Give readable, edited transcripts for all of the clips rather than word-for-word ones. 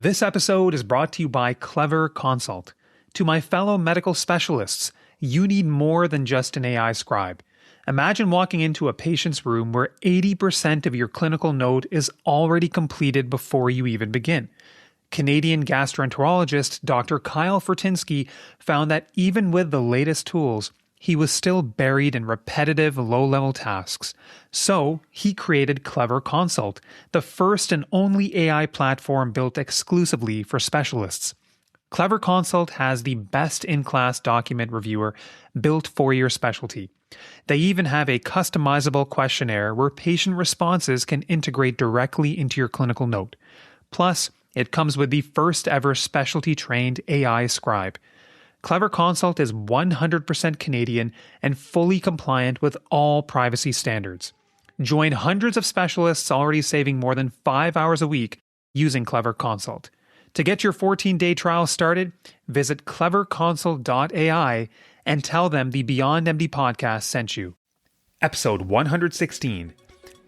This episode is brought to you by Clever Consult. To my fellow medical specialists, you need more than just an AI scribe. Imagine walking into a patient's room where 80% of your clinical note is already completed before you even begin. Canadian gastroenterologist Dr. Kyle Fertinsky found that even with the latest tools, he was still buried in repetitive, low-level tasks. So, he created Clever Consult, the first and only AI platform built exclusively for specialists. Clever Consult has the best-in-class document reviewer built for your specialty. They even have a customizable questionnaire where patient responses can integrate directly into your clinical note. Plus, it comes with the first-ever specialty-trained AI scribe. Clever Consult is 100% Canadian and fully compliant with all privacy standards. Join hundreds of specialists already saving more than 5 hours a week using Clever Consult. To get your 14-day trial started, visit cleverconsult.ai and tell them the Beyond MD podcast sent you. Episode 116.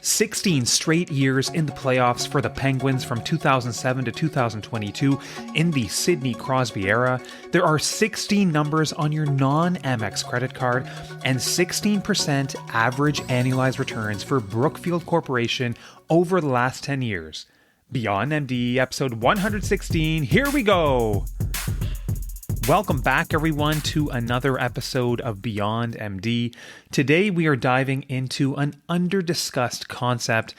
16 straight years in the playoffs for the Penguins from 2007 to 2022 in the Sidney Crosby era. There are 16 numbers on your non-Amex credit card and 16% average annualized returns for Brookfield Corporation over the last 10 years. Beyond MD, episode 116. Here we go! Welcome back, everyone, to another episode of Beyond MD. Today, we are diving into an under-discussed concept,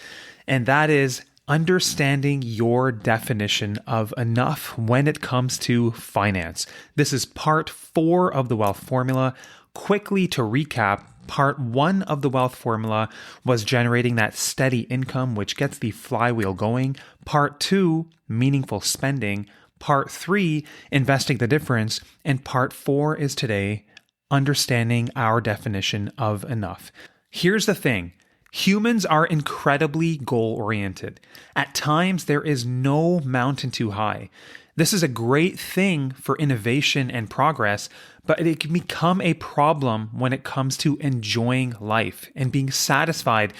and that is understanding your definition of enough when it comes to finance. This is part 4 of the wealth formula. Quickly to recap, part 1 of the wealth formula was generating that steady income, which gets the flywheel going. Part 2, meaningful spending. Part 3, investing the difference, and part 4 is today, understanding our definition of enough. Here's the thing. Humans are incredibly goal-oriented. At times, there is no mountain too high. This is a great thing for innovation and progress, but it can become a problem when it comes to enjoying life and being satisfied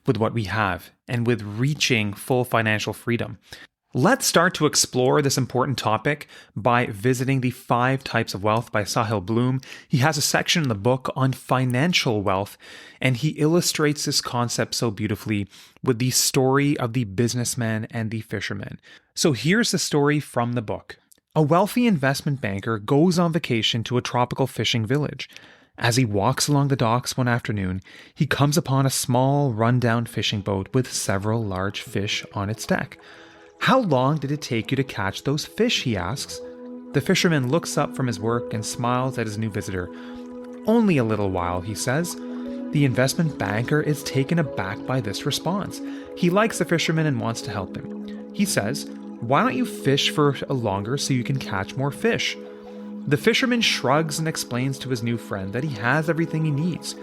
with what we have and with reaching full financial freedom. Let's start to explore this important topic by visiting the 5 Types of Wealth by Sahil Bloom. He has a section in the book on financial wealth, and he illustrates this concept so beautifully with the story of the businessman and the fisherman. So here's the story from the book. A wealthy investment banker goes on vacation to a tropical fishing village. As he walks along the docks one afternoon, he comes upon a small, rundown fishing boat with several large fish on its deck. "How long did it take you to catch those fish?" he asks. The fisherman looks up from his work and smiles at his new visitor. "Only a little while," he says. The investment banker is taken aback by this response. He likes the fisherman and wants to help him. He says, "Why don't you fish for longer so you can catch more fish?" The fisherman shrugs and explains to his new friend that he has everything he needs.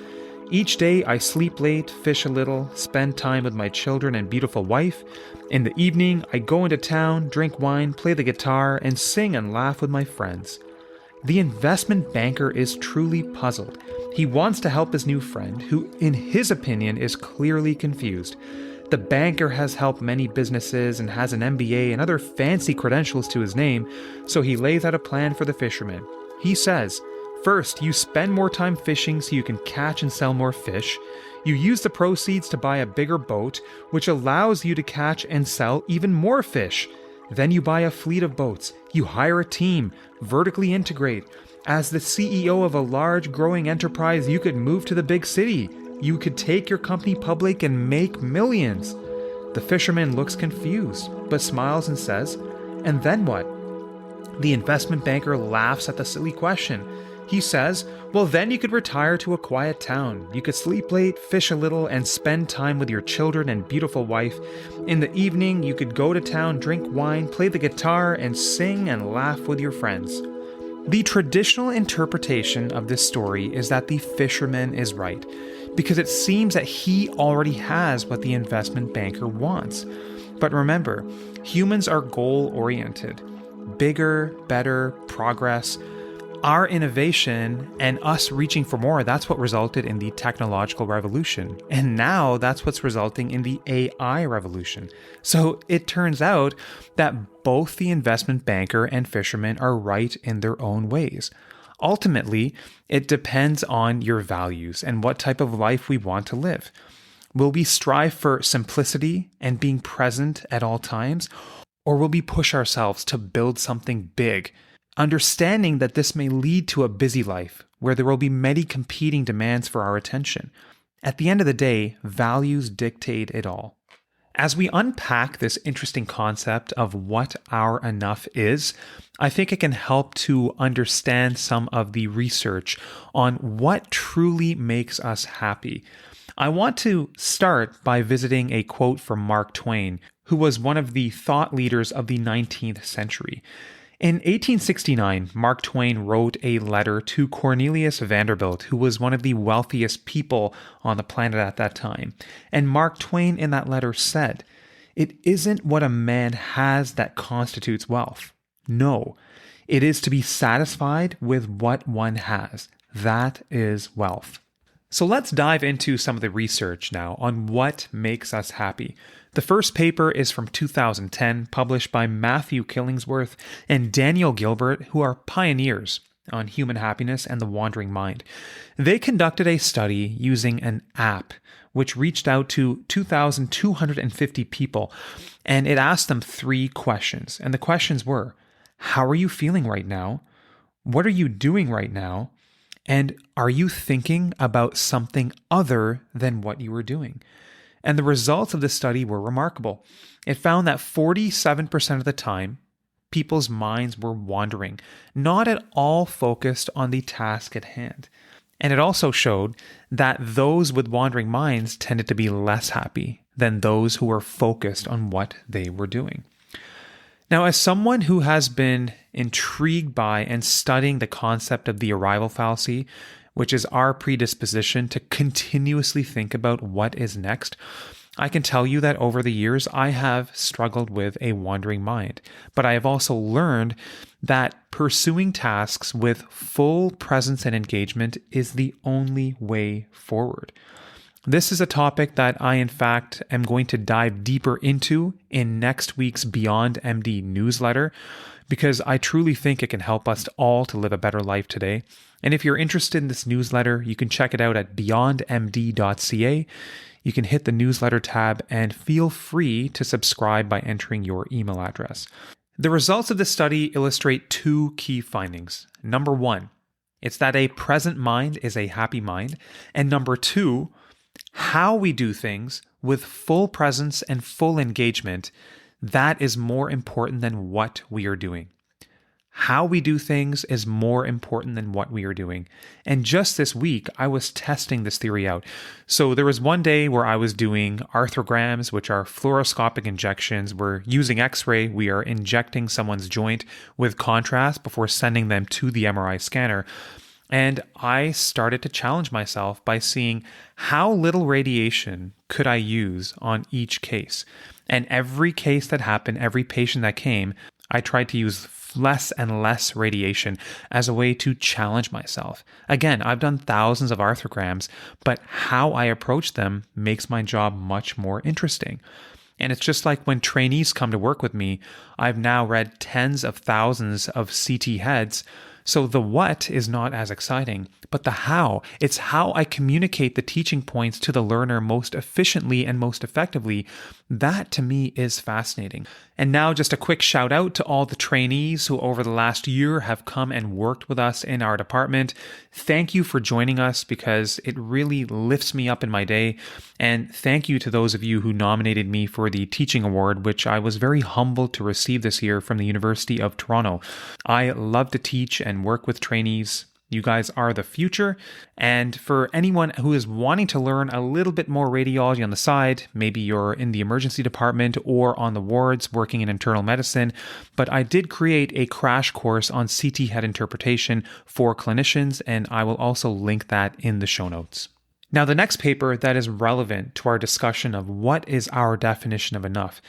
"Each day I sleep late, fish a little, spend time with my children and beautiful wife. In the evening, I go into town, drink wine, play the guitar, and sing and laugh with my friends." The investment banker is truly puzzled. He wants to help his new friend, who, in his opinion, is clearly confused. The banker has helped many businesses and has an MBA and other fancy credentials to his name, so he lays out a plan for the fisherman. He says, "First, you spend more time fishing so you can catch and sell more fish. You use the proceeds to buy a bigger boat, which allows you to catch and sell even more fish. Then you buy a fleet of boats. You hire a team, vertically integrate. As the CEO of a large, growing enterprise, you could move to the big city. You could take your company public and make millions." The fisherman looks confused, but smiles and says, "And then what?" The investment banker laughs at the silly question. He says, "Well, then you could retire to a quiet town. You could sleep late, fish a little, and spend time with your children and beautiful wife. In the evening, you could go to town, drink wine, play the guitar, and sing and laugh with your friends." The traditional interpretation of this story is that the fisherman is right, because it seems that he already has what the investment banker wants. But remember, humans are goal-oriented. Bigger, better, progress. Our innovation and us reaching for more, that's what resulted in the technological revolution. And now that's what's resulting in the AI revolution. So it turns out that both the investment banker and fisherman are right in their own ways. Ultimately, it depends on your values and what type of life we want to live. Will we strive for simplicity and being present at all times? Or will we push ourselves to build something big? Understanding that this may lead to a busy life where there will be many competing demands for our attention. At the end of the day, values dictate it all. As we unpack this interesting concept of what our enough is, I think it can help to understand some of the research on what truly makes us happy. I want to start by visiting a quote from Mark Twain, who was one of the thought leaders of the 19th century. In 1869, Mark Twain wrote a letter to Cornelius Vanderbilt, who was one of the wealthiest people on the planet at that time. And Mark Twain in that letter said, "It isn't what a man has that constitutes wealth. No, it is to be satisfied with what one has. That is wealth." So let's dive into some of the research now on what makes us happy. The first paper is from 2010, published by Matthew Killingsworth and Daniel Gilbert, who are pioneers on human happiness and the wandering mind. They conducted a study using an app, which reached out to 2,250 people, and it asked them 3 questions. And the questions were, how are you feeling right now? What are you doing right now? And are you thinking about something other than what you were doing? And the results of this study were remarkable. It found that 47% of the time, people's minds were wandering, not at all focused on the task at hand. And it also showed that those with wandering minds tended to be less happy than those who were focused on what they were doing. Now, as someone who has been intrigued by and studying the concept of the arrival fallacy, which is our predisposition to continuously think about what is next, I can tell you that over the years, I have struggled with a wandering mind. But I have also learned that pursuing tasks with full presence and engagement is the only way forward. This is a topic that I, in fact, am going to dive deeper into in next week's Beyond MD newsletter, because I truly think it can help us all to live a better life today. And if you're interested in this newsletter, you can check it out at beyondmd.ca. You can hit the newsletter tab and feel free to subscribe by entering your email address. The results of this study illustrate 2 key findings. Number 1, it's that a present mind is a happy mind. And number 2, how we do things with full presence and full engagement, that is more important than what we are doing. How we do things is more important than what we are doing. And just this week, I was testing this theory out. So there was one day where I was doing arthrograms, which are fluoroscopic injections. We're using X-ray. We are injecting someone's joint with contrast before sending them to the MRI scanner. And I started to challenge myself by seeing how little radiation could I use on each case. And every case that happened, every patient that came, I tried to use less and less radiation as a way to challenge myself. Again, I've done thousands of arthrograms, but how I approach them makes my job much more interesting. And it's just like when trainees come to work with me, I've now read tens of thousands of CT heads. So the what is not as exciting, but the how. It's how I communicate the teaching points to the learner most efficiently and most effectively. That to me is fascinating. And now just a quick shout out to all the trainees who over the last year have come and worked with us in our department. Thank you for joining us because it really lifts me up in my day. And thank you to those of you who nominated me for the teaching award, which I was very humbled to receive this year from the University of Toronto. I love to teach and work with trainees. You guys are the future. And for anyone who is wanting to learn a little bit more radiology on the side, maybe you're in the emergency department or on the wards working in internal medicine, but I did create a crash course on CT head interpretation for clinicians, and I will also link that in the show notes. Now, the next paper that is relevant to our discussion of what is our definition of enough,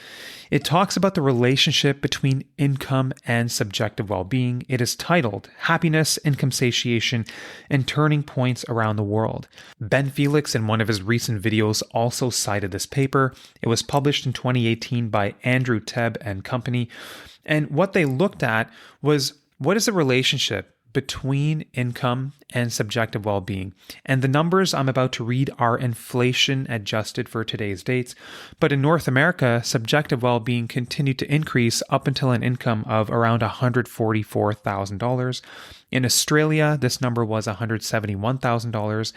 it talks about the relationship between income and subjective well-being. It is titled Happiness, Income Satiation, and Turning Points Around the World. Ben Felix, in one of his recent videos, also cited this paper. It was published in 2018 by Andrew Tebb and company. And what they looked at was, what is the relationship between income and subjective well-being? And the numbers I'm about to read are inflation adjusted for today's dates. But in North America, subjective well-being continued to increase up until an income of around $144,000. In Australia, this number was $171,000.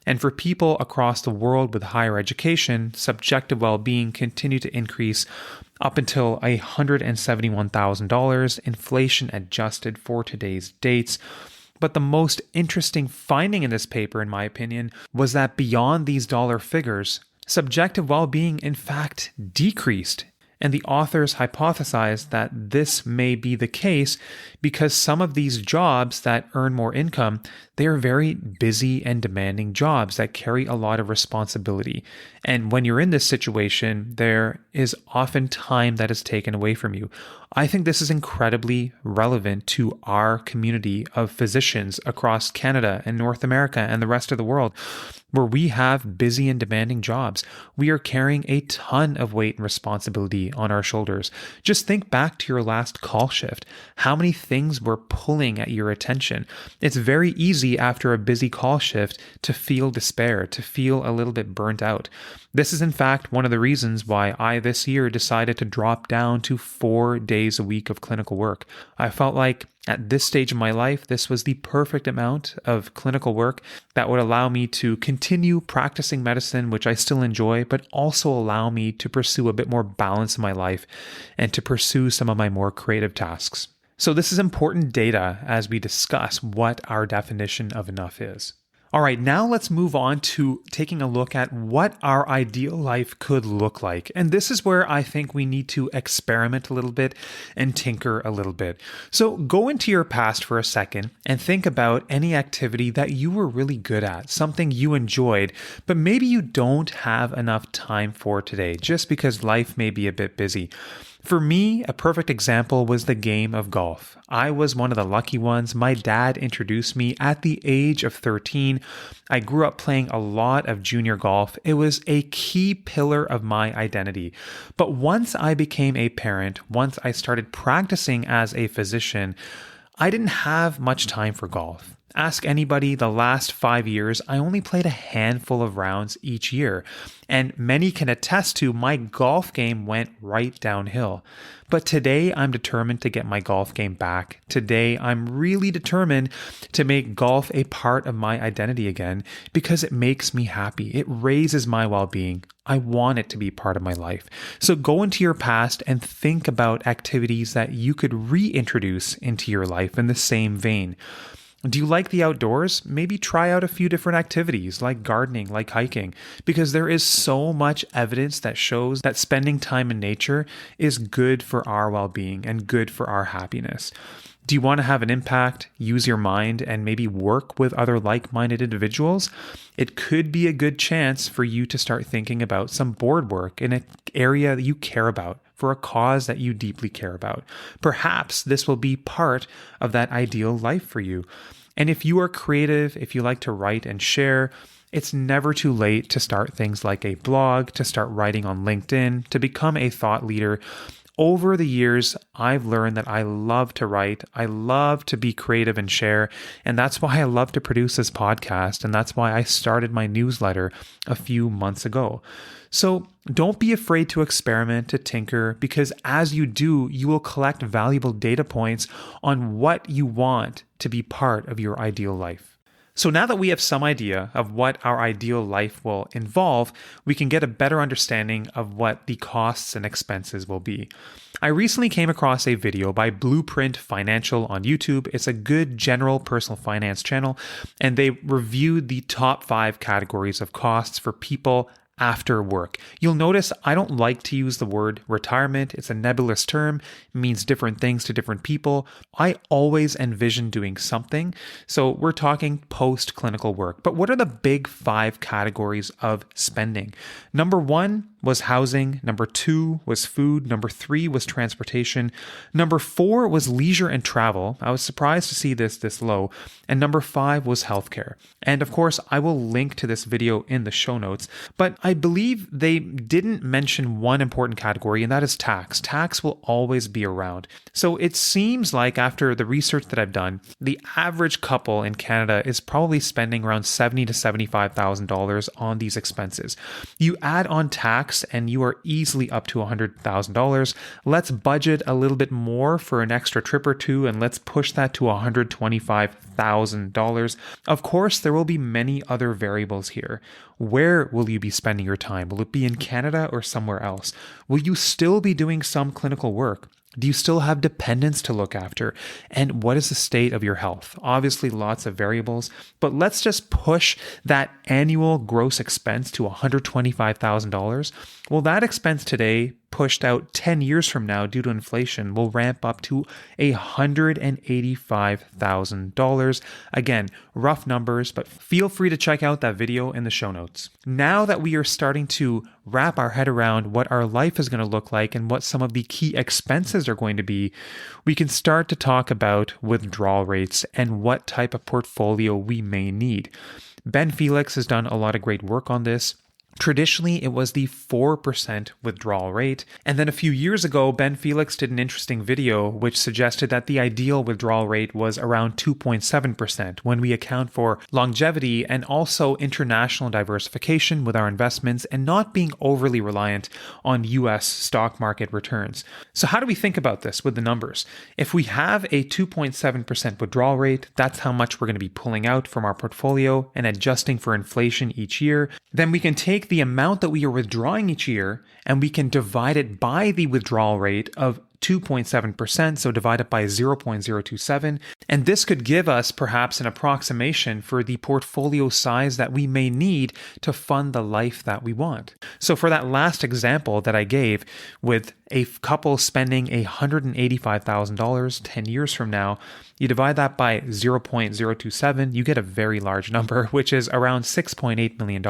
And for people across the world with higher education, subjective well-being continued to increase up until $171,000, inflation adjusted for today's dates. But the most interesting finding in this paper, in my opinion, was that beyond these dollar figures, subjective well-being in fact decreased. And the authors hypothesized that this may be the case because some of these jobs that earn more income, they are very busy and demanding jobs that carry a lot of responsibility. And when you're in this situation, there is often time that is taken away from you. I think this is incredibly relevant to our community of physicians across Canada and North America and the rest of the world, where we have busy and demanding jobs. We are carrying a ton of weight and responsibility on our shoulders. Just think back to your last call shift. How many things were pulling at your attention? It's very easy after a busy call shift to feel despair, to feel a little bit burnt out. This is in fact one of the reasons why I this year decided to drop down to 4 days a week of clinical work. I felt like at this stage of my life, this was the perfect amount of clinical work that would allow me to continue practicing medicine, which I still enjoy, but also allow me to pursue a bit more balance in my life and to pursue some of my more creative tasks. So this is important data as we discuss what our definition of enough is. All right, now let's move on to taking a look at what our ideal life could look like. And this is where I think we need to experiment a little bit and tinker a little bit. So go into your past for a second and think about any activity that you were really good at, something you enjoyed, but maybe you don't have enough time for today just because life may be a bit busy. For me, a perfect example was the game of golf. I was one of the lucky ones. My dad introduced me at the age of 13. I grew up playing a lot of junior golf. It was a key pillar of my identity. But once I became a parent, once I started practicing as a physician, I didn't have much time for golf. Ask anybody, the last 5 years, I only played a handful of rounds each year. And many can attest to my golf game went right downhill. But today I'm determined to get my golf game back. Today I'm really determined to make golf a part of my identity again because it makes me happy. It raises my well-being. I want it to be part of my life. So go into your past and think about activities that you could reintroduce into your life in the same vein. Do you like the outdoors? Maybe try out a few different activities like gardening, like hiking, because there is so much evidence that shows that spending time in nature is good for our well-being and good for our happiness. Do you want to have an impact, use your mind, and maybe work with other like-minded individuals? It could be a good chance for you to start thinking about some board work in an area that you care about, for a cause that you deeply care about. Perhaps this will be part of that ideal life for you. And if you are creative, if you like to write and share, it's never too late to start things like a blog, to start writing on LinkedIn, to become a thought leader. Over the years, I've learned that I love to write. I love to be creative and share. And that's why I love to produce this podcast. And that's why I started my newsletter a few months ago. So don't be afraid to experiment, to tinker, because as you do, you will collect valuable data points on what you want to be part of your ideal life. So now that we have some idea of what our ideal life will involve, we can get a better understanding of what the costs and expenses will be. I recently came across a video by Blueprint Financial on YouTube. It's a good general personal finance channel, and they reviewed the top 5 categories of costs for people after work. You'll notice I don't like to use the word retirement. It's a nebulous term. It means different things to different people. I always envision doing something. So we're talking post-clinical work. But what are the big 5 categories of spending? Number 1 was housing. Number 2 was food. Number 3 was transportation. Number 4 was leisure and travel. I was surprised to see this low. And number 5 was healthcare. And of course, I will link to this video in the show notes. But I believe they didn't mention one important category, and that is tax. Tax will always be around. So it seems like after the research that I've done, the average couple in Canada is probably spending around $70,000 to $75,000 on these expenses. You add on tax and you are easily up to $100,000. Let's budget a little bit more for an extra trip or two, and let's push that to $125,000. Of course, there will be many other variables here. Where will you be spending your time? Will it be in Canada or somewhere else? Will you still be doing some clinical work? Do you still have dependents to look after? And what is the state of your health? Obviously, lots of variables, but let's just push that annual gross expense to $125,000. Well, that expense today, pushed out 10 years from now due to inflation, will ramp up to $185,000. Again, rough numbers, but feel free to check out that video in the show notes. Now that we are starting to wrap our head around what our life is going to look like and what some of the key expenses are going to be, we can start to talk about withdrawal rates and what type of portfolio we may need. Ben Felix has done a lot of great work on this. Traditionally, it was the 4% withdrawal rate. And then a few years ago, Ben Felix did an interesting video which suggested that the ideal withdrawal rate was around 2.7% when we account for longevity and also international diversification with our investments and not being overly reliant on US stock market returns. So how do we think about this with the numbers? If we have a 2.7% withdrawal rate, that's how much we're going to be pulling out from our portfolio and adjusting for inflation each year. Then we can take the amount that we are withdrawing each year and we can divide it by the withdrawal rate of 2.7%, so divide it by 0.027, and this could give us perhaps an approximation for the portfolio size that we may need to fund the life that we want. So for that last example that I gave, with a couple spending $185,000 10 years from now, you divide that by 0.027, you get a very large number, which is around $6.8 million.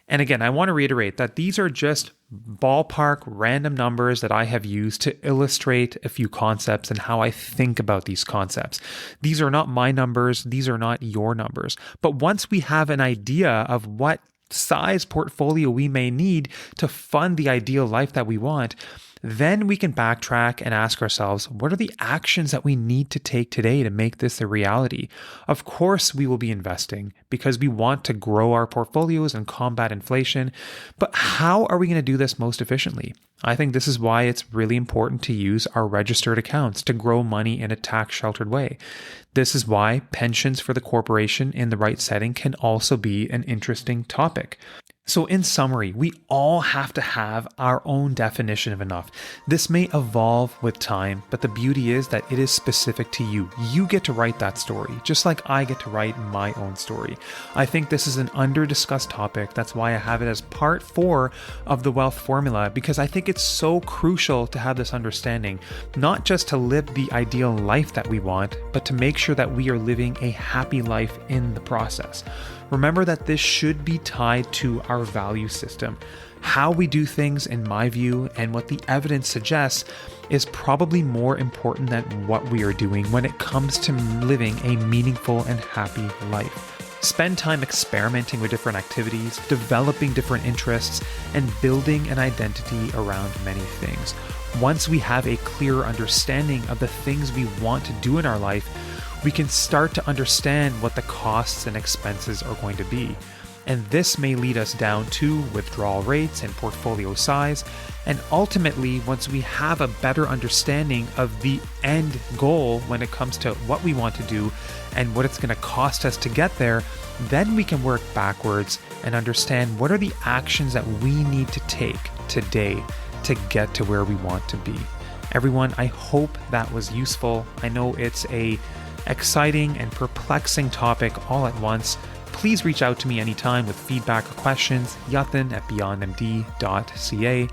And again, I want to reiterate that these are just ballpark random numbers that I have used to illustrate a few concepts and how I think about these concepts. These are not my numbers. These are not your numbers. But once we have an idea of what size portfolio we may need to fund the ideal life that we want, then we can backtrack and ask ourselves, what are the actions that we need to take today to make this a reality? Of course, we will be investing because we want to grow our portfolios and combat inflation. But how are we going to do this most efficiently? I think this is why it's really important to use our registered accounts to grow money in a tax-sheltered way. This is why pensions for the corporation in the right setting can also be an interesting topic. So in summary, we all have to have our own definition of enough. This may evolve with time, but the beauty is that it is specific to you. You get to write that story, just like I get to write my own story. I think this is an under-discussed topic. That's why I have it as part 4 of the Wealth Formula, because I think it's so crucial to have this understanding, not just to live the ideal life that we want, but to make sure that we are living a happy life in the process. Remember that this should be tied to our value system. How we do things, in my view, and what the evidence suggests, is probably more important than what we are doing when it comes to living a meaningful and happy life. Spend time experimenting with different activities, developing different interests, and building an identity around many things. Once we have a clear understanding of the things we want to do in our life, we can start to understand what the costs and expenses are going to be. And this may lead us down to withdrawal rates and portfolio size. And ultimately, once we have a better understanding of the end goal when it comes to what we want to do and what it's going to cost us to get there, then we can work backwards and understand what are the actions that we need to take today to get to where we want to be. Everyone, I hope that was useful. I know it's a exciting and perplexing topic all at once. Please reach out to me anytime with feedback or questions, Yatin at beyondmd.ca.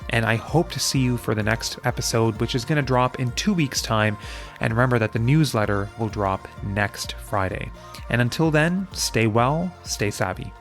And I hope to see you for the next episode, which is going to drop in 2 weeks' time. And remember that the newsletter will drop next Friday. And until then, stay well, stay savvy.